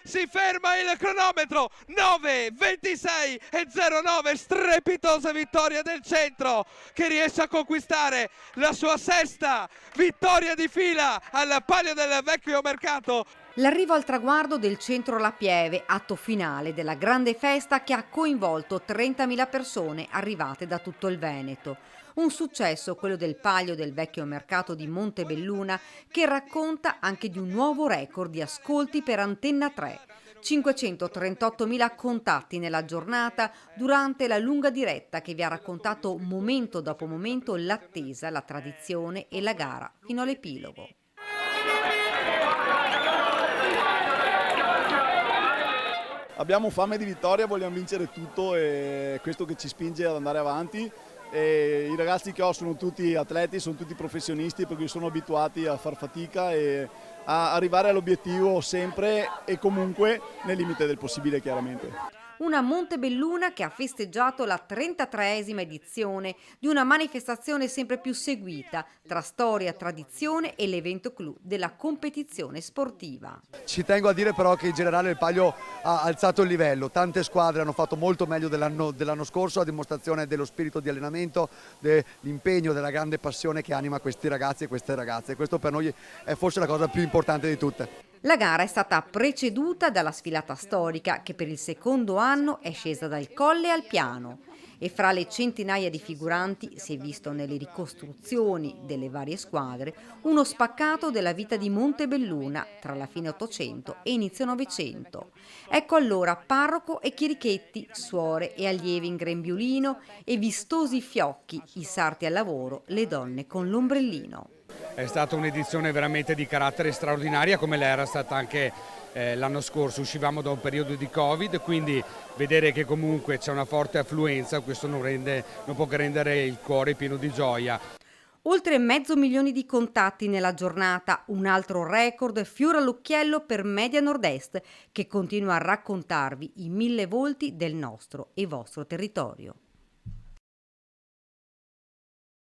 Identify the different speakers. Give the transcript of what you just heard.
Speaker 1: si ferma il cronometro, 9, 26 e 09, strepitosa vittoria del Centro che riesce a conquistare la sua sesta vittoria di fila al Palio del Vecchio Mercato.
Speaker 2: L'arrivo al traguardo del Centro La Pieve, atto finale della grande festa che ha coinvolto 30.000 persone arrivate da tutto il Veneto. Un successo quello del Palio del Vecchio Mercato di Montebelluna, che racconta anche di un nuovo record di ascolti per Antenna 3. 538.000 contatti nella giornata durante la lunga diretta che vi ha raccontato momento dopo momento l'attesa, la tradizione e la gara fino all'epilogo.
Speaker 3: Abbiamo fame di vittoria, vogliamo vincere tutto e questo che ci spinge ad andare avanti. E i ragazzi che ho sono tutti atleti, sono tutti professionisti perché sono abituati a far fatica e a arrivare all'obiettivo sempre e comunque nel limite del possibile, chiaramente.
Speaker 2: Una Montebelluna che ha festeggiato la 33esima edizione di una manifestazione sempre più seguita tra storia, tradizione e l'evento clou della competizione sportiva.
Speaker 4: Ci tengo a dire però che in generale il Palio ha alzato il livello, tante squadre hanno fatto molto meglio dell'anno scorso, a dimostrazione dello spirito di allenamento, dell'impegno, della grande passione che anima questi ragazzi e queste ragazze. Questo per noi è forse la cosa più importante di tutte.
Speaker 2: La gara è stata preceduta dalla sfilata storica che per il secondo anno è scesa dal Colle al Piano e fra le centinaia di figuranti si è visto nelle ricostruzioni delle varie squadre uno spaccato della vita di Montebelluna tra la fine Ottocento e inizio Novecento. Ecco allora parroco e chierichetti, suore e allievi in grembiulino e vistosi fiocchi, i sarti al lavoro, le donne con l'ombrellino.
Speaker 5: È stata un'edizione veramente di carattere straordinaria come l'era stata anche l'anno scorso. Uscivamo da un periodo di Covid, quindi vedere che comunque c'è una forte affluenza, questo non può che rendere il cuore pieno di gioia.
Speaker 2: Oltre 500.000 di contatti nella giornata, un altro record fiore all'occhiello per Media Nord-Est che continua a raccontarvi i 1000 volti del nostro e vostro territorio.